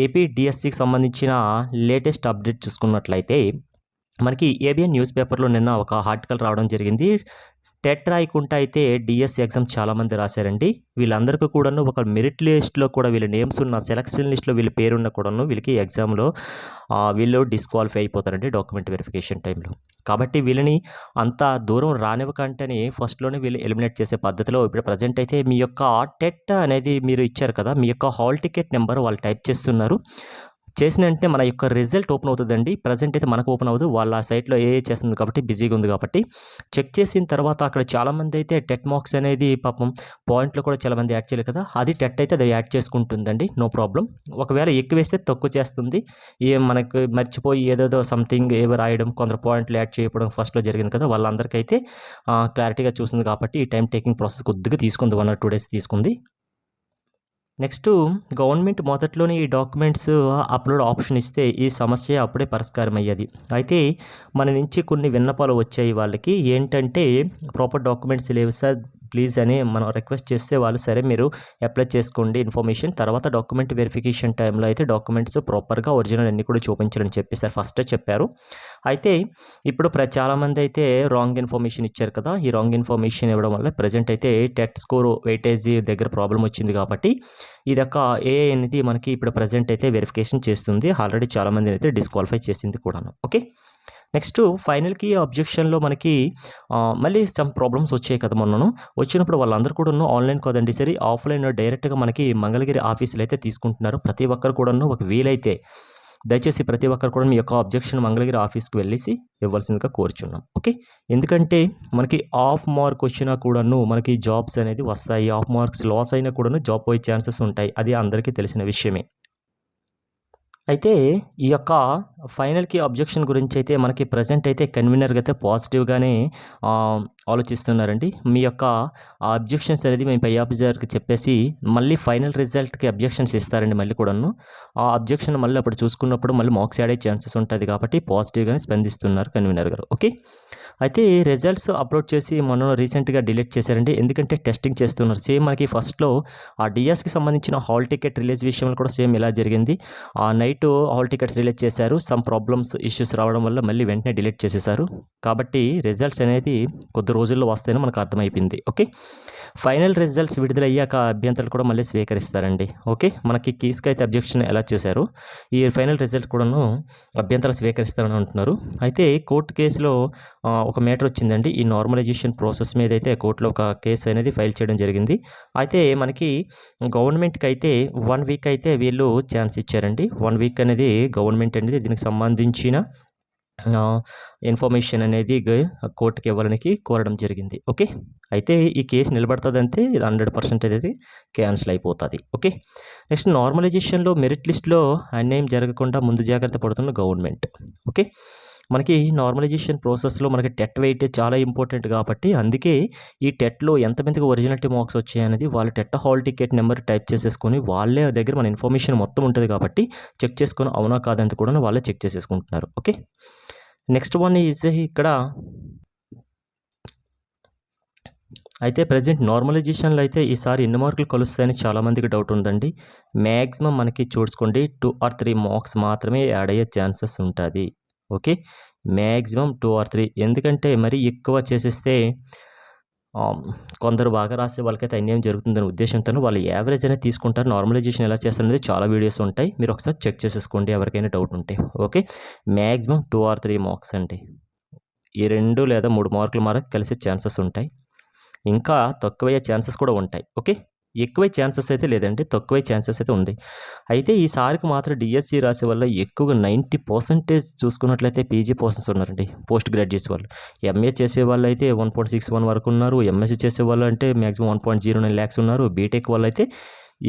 AP డిఎస్సికి సంబంధించిన latest update చూసుకున్నట్లయితే మనకి ఏబిఎన్ న్యూస్ పేపర్లో నిన్న ఒక ఆర్టికల్ రావడం జరిగింది. టెట్ రాయకుండా అయితే డిఎస్సి ఎగ్జామ్ చాలామంది రాశారండి. వీళ్ళందరికీ కూడాను ఒక మెరిట్ లిస్ట్లో కూడా వీళ్ళ నేమ్స్ ఉన్న సెలక్షన్ లిస్ట్లో వీళ్ళ పేరున్న కూడాను వీళ్ళకి ఎగ్జామ్లో వీళ్ళు డిస్క్వాలిఫై అయిపోతారండి డాక్యుమెంట్ వెరిఫికేషన్ టైంలో. కాబట్టి వీళ్ళని అంత దూరం రానివ్వకంటేనే ఫస్ట్లోనే వీళ్ళు ఎలిమినేట్ చేసే పద్ధతిలో ఇప్పుడు ప్రజెంట్ అయితే మీ యొక్క టెట్ అనేది మీరు ఇచ్చారు కదా, మీ యొక్క హాల్ టికెట్ నెంబర్ వాళ్ళు టైప్ చేస్తున్నారు. చేసిన వెంటనే మన యొక్క రిజల్ట్ ఓపెన్ అవుతుందండి. ప్రజెంట్ అయితే మనకు ఓపెన్ అవ్వదు, వాళ్ళ సైట్లో చేస్తుంది కాబట్టి బిజీగా ఉంది కాబట్టి చెక్ చేసిన తర్వాత అక్కడ చాలామంది అయితే టెట్ మార్క్స్ అనేది పాపం పాయింట్లో కూడా చాలామంది యాడ్ చేయలేదు కదా, అది టెట్ అయితే అది యాడ్ చేసుకుంటుందండి, నో ప్రాబ్లం. ఒకవేళ ఎక్కువ వేస్తే తక్కువ చేస్తుంది. మనకు మర్చిపోయి ఏదేదో సంథింగ్ ఏవో రాయడం, కొందరు పాయింట్లు యాడ్ చేయడం ఫస్ట్లో జరిగింది కదా, వాళ్ళందరికైతే క్లారిటీగా చూస్తుంది కాబట్టి ఈ టైం టేకింగ్ ప్రాసెస్ కొద్దిగా తీసుకుంది, 1 or 2 days తీసుకుంది. నెక్స్ట్ గవర్నమెంట్ మొదట్లోనే ఈ డాక్యుమెంట్స్ అప్లోడ్ ఆప్షన్ ఇస్తే ఈ సమస్య అప్పుడే పరిష్కారం అయ్యేది. అయితే మన నుంచి కొన్ని విన్నపాలు వచ్చాయి వాళ్ళకి, ఏంటంటే ప్రాపర్ డాక్యుమెంట్స్ లేవు సార్ ప్లీజ్ అని మనం రిక్వెస్ట్ చేస్తే వాళ్ళు సరే మీరు అప్లై చేసుకోండి ఇన్ఫర్మేషన్, తర్వాత డాక్యుమెంట్ వెరిఫికేషన్ టైంలో అయితే డాక్యుమెంట్స్ ప్రాపర్గా ఒరిజినల్ అన్నీ కూడా చూపించాలని చెప్పేసారు, ఫస్టే చెప్పారు. అయితే ఇప్పుడు చాలామంది అయితే రాంగ్ ఇన్ఫర్మేషన్ ఇచ్చారు కదా, ఈ రాంగ్ ఇన్ఫర్మేషన్ ఇవ్వడం వల్ల ప్రజెంట్ అయితే టెట్ స్కోర్ వెయిటేజ్ దగ్గర ప్రాబ్లం వచ్చింది కాబట్టి ఇదొక ఏఐ అనేది మనకి ఇప్పుడు ప్రజెంట్ అయితే వెరిఫికేషన్ చేస్తుంది. ఆల్రెడీ చాలామంది అయితే డిస్క్వాలిఫై చేసింది కూడాను. ఓకే, నెక్స్ట్ ఫైనల్కి అబ్జెక్షన్లో మనకి మళ్ళీ సమ్ ప్రాబ్లమ్స్ వచ్చాయి కదా మొన్నను, వచ్చినప్పుడు వాళ్ళందరూ కూడా ఆన్లైన్ కాదండి సరే ఆఫ్లైన్ డైరెక్ట్గా మనకి మంగళగిరి ఆఫీసులు అయితే తీసుకుంటున్నారు. ప్రతి ఒక్కరు కూడాను ఒక వీలైతే దయచేసి ప్రతి ఒక్కరు కూడా మీ యొక్క అబ్జెక్షన్ మంగళగిరి ఆఫీస్కి వెళ్ళేసి ఇవ్వాల్సిందిగా కోరుచున్నాం. ఓకే, ఎందుకంటే మనకి ఆఫ్ మార్క్ వచ్చినా కూడాను మనకి జాబ్స్ అనేది వస్తాయి, ఆఫ్ మార్క్స్ లాస్ అయినా కూడాను జాబ్ పోయే ఛాన్సెస్ ఉంటాయి, అది అందరికీ తెలిసిన విషయమే. అయితే ఈ యొక్క ఫైనల్కి అబ్జెక్షన్ గురించి అయితే మనకి ప్రజెంట్ అయితే కన్వీనర్గా అయితే పాజిటివ్గానే ఆలోచిస్తున్నారండి. మీ యొక్క అబ్జెక్షన్స్ అనేది మేము పై ఆఫీసర్కి చెప్పేసి మళ్ళీ ఫైనల్ రిజల్ట్కి అబ్జెక్షన్స్ ఇస్తారండి. మళ్ళీ కూడాను ఆ అబ్జెక్షన్ మళ్ళీ అప్పుడు చూసుకున్నప్పుడు మళ్ళీ మార్క్స్ యాడ్ అయ్యే ఛాన్సెస్ ఉంటుంది కాబట్టి పాజిటివ్గానే స్పందిస్తున్నారు కన్వీనర్ గారు. ఓకే, అయితే రిజల్ట్స్ అప్లోడ్ చేసి మనం రీసెంట్గా డిలీట్ చేశారండి, ఎందుకంటే టెస్టింగ్ చేస్తున్నారు. సేమ్ మనకి ఫస్ట్లో ఆ డిఎస్కి సంబంధించిన హాల్ టికెట్ రిలీజ్ విషయంలో కూడా సేమ్ ఇలా జరిగింది. ఆ నైట్ హాల్ టికెట్స్ రిలీజ్ చేశారు, సమ్ ప్రాబ్లమ్స్ ఇష్యూస్ రావడం వల్ల మళ్ళీ వెంటనే డిలీట్ చేసేశారు. కాబట్టి రిజల్ట్స్ అనేది కొద్ది రోజుల్లో వస్తేనే మనకు అర్థమైపోయింది. ఓకే, ఫైనల్ రిజల్ట్స్ విడుదలయ్యాక అభ్యంతరాలు కూడా మళ్ళీ స్వీకరిస్తారండి. ఓకే, మనకి కీస్కి అయితే అబ్జెక్షన్ ఎలా చేశారు, ఈ ఫైనల్ రిజల్ట్ కూడాను అభ్యంతరాలు స్వీకరిస్తారని అంటున్నారు. అయితే కోర్టు కేసులో ఒక మ్యాటర్ వచ్చిందండి, ఈ నార్మలైజేషన్ ప్రాసెస్ మీద అయితే కోర్టులో ఒక కేసు అనేది ఫైల్ చేయడం జరిగింది. అయితే మనకి గవర్నమెంట్కి అయితే 1 వీక్ అయితే వీళ్ళు ఛాన్స్ ఇచ్చారండి. 1 వీక్ అనేది గవర్నమెంట్ అనేది దీనికి సంబంధించిన ఇన్ఫర్మేషన్ అనేది కోర్టుకి ఇవ్వాలని కోరడం జరిగింది. ఓకే, అయితే ఈ కేసు నిలబడుతుందంటే ఇది 100% అనేది క్యాన్సిల్ అయిపోతుంది. ఓకే, నెక్స్ట్ నార్మలైజేషన్లో మెరిట్ లిస్ట్లో అన్యాయం జరగకుండా ముందు జాగ్రత్త పడుతున్న గవర్నమెంట్. ఓకే, మనకి నార్మలైజేషన్ ప్రాసెస్లో మనకి టెట్ వెయిటేజ్ చాలా ఇంపార్టెంట్ కాబట్టి అందుకే ఈ టెట్లో ఎంతమందికి ఒరిజినాలిటీ మార్క్స్ వచ్చాయనేది వాళ్ళు TET hall ticket number type చేసేసుకొని వాళ్ళే దగ్గర మన ఇన్ఫర్మేషన్ మొత్తం ఉంటుంది కాబట్టి చెక్ చేసుకొని అవునా కాదంత కూడా వాళ్ళే చెక్ చేసేసుకుంటున్నారు. ఓకే, నెక్స్ట్ వన్ ఈజ్ ఇక్కడ అయితే ప్రజెంట్ నార్మలైజేషన్లో అయితే ఈసారి ఎన్ని మార్కులు కలుస్తాయని చాలామందికి డౌట్ ఉందండి. మ్యాక్సిమం మనకి చూసుకోండి 2 or 3 మార్క్స్ మాత్రమే యాడ్ అయ్యే ఛాన్సెస్ ఉంటుంది. ఓకే, మ్యాక్సిమం 2 or 3, ఎందుకంటే మరీ ఎక్కువ చేసేస్తే కొందరు బాగా రాసే వాళ్ళకైతే అన్యాయం జరుగుతుందనే ఉద్దేశంతో వాళ్ళు యావరేజ్ అనేది తీసుకుంటారు. నార్మలైజేషన్ ఎలా చేస్తారనేది చాలా వీడియోస్ ఉంటాయి, మీరు ఒకసారి చెక్ చేసేసుకోండి ఎవరికైనా డౌట్ ఉంటే. ఓకే, మ్యాక్సిమం 2 or 3 మార్క్స్ అండి, ఈ 2 లేదా 3 మార్కులు మనకు కలిసే ఛాన్సెస్ ఉంటాయి, ఇంకా తక్కువయ్యే ఛాన్సెస్ కూడా ఉంటాయి. ఓకే, ఎక్కువ ఛాన్సెస్ అయితే లేదండి, తక్కువ ఛాన్సెస్ అయితే ఉంది. అయితే ఈసారికి మాత్రం డిఎస్సి రాసే వల్ల ఎక్కువగా 90% చూసుకున్నట్లయితే పీజీ పర్సన్స్ ఉన్నారండి, పోస్ట్ గ్రాడ్యుయేట్స్ వాళ్ళు. ఎంఏ చేసే వాళ్ళు అయితే 1.61 వరకు ఉన్నారు, ఎంఎస్సి చేసే వాళ్ళు అంటే మ్యాక్సిమం 1.09 lakhs ఉన్నారు, బీటెక్ వాళ్ళు అయితే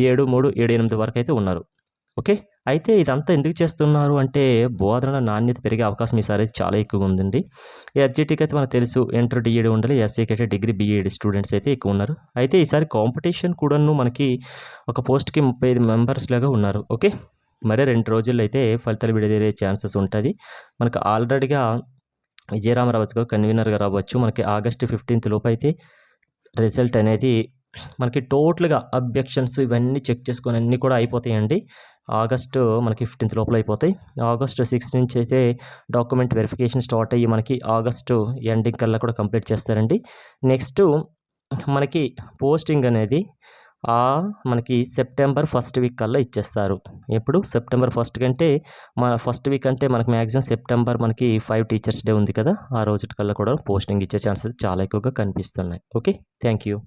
7.8 వరకు అయితే ఉన్నారు. ఓకే, అయితే ఇదంతా ఎందుకు చేస్తున్నారు అంటే బోధన నాణ్యత పెరిగే అవకాశం ఈసారి చాలా ఎక్కువగా ఉందండి. ఎస్జిటికి అయితే మనకు తెలుసు ఇంటర్ డిఈడి ఉండాలి, ఎస్సీకి అయితే డిగ్రీ బీఈడి స్టూడెంట్స్ అయితే ఎక్కువ ఉన్నారు. అయితే ఈసారి కాంపిటీషన్ కూడాను మనకి ఒక పోస్ట్కి 35 మెంబర్స్ లాగా ఉన్నారు. ఓకే, మరే 2 రోజుల్లో అయితే ఫలితాలు విడుదలయ్యే ఛాన్సెస్ ఉంటుంది. మనకు ఆల్రెడీగా విజయరామరావు గారు కన్వీనర్గా రావచ్చు, మనకి ఆగస్టు 15th లోపు అయితే రిజల్ట్ అనేది మనకి టోటల్‌గా అబ్జెక్షన్స్ ఇవన్నీ చెక్ చేసుకొని అన్నీ కూడా అయిపోతాయండి. ఆగస్టు మనకి 15థ్ లోపల అయిపోతాయి. ఆగస్టు 6 నుంచి అయితే డాక్యుమెంట్ వెరిఫికేషన్ స్టార్ట్ అయ్యి మనకి ఆగస్టు ఎండింగ్ కల్లా కూడా కంప్లీట్ చేస్తారండి. నెక్స్టు మనకి పోస్టింగ్ అనేది మనకి సెప్టెంబర్ ఫస్ట్ వీక్ కల్లా ఇచ్చేస్తారు. ఎప్పుడు సెప్టెంబర్ ఫస్ట్ కంటే మన ఫస్ట్ వీక్ అంటే మనకి మ్యాక్సిమం సెప్టెంబర్ మనకి 5 టీచర్స్ డే ఉంది కదా! ఆ రోజుటికల్లా కూడా పోస్టింగ్ ఇచ్చే ఛాన్సెస్ చాలా ఎక్కువగా కనిపిస్తున్నాయి. ఓకే. Thank you.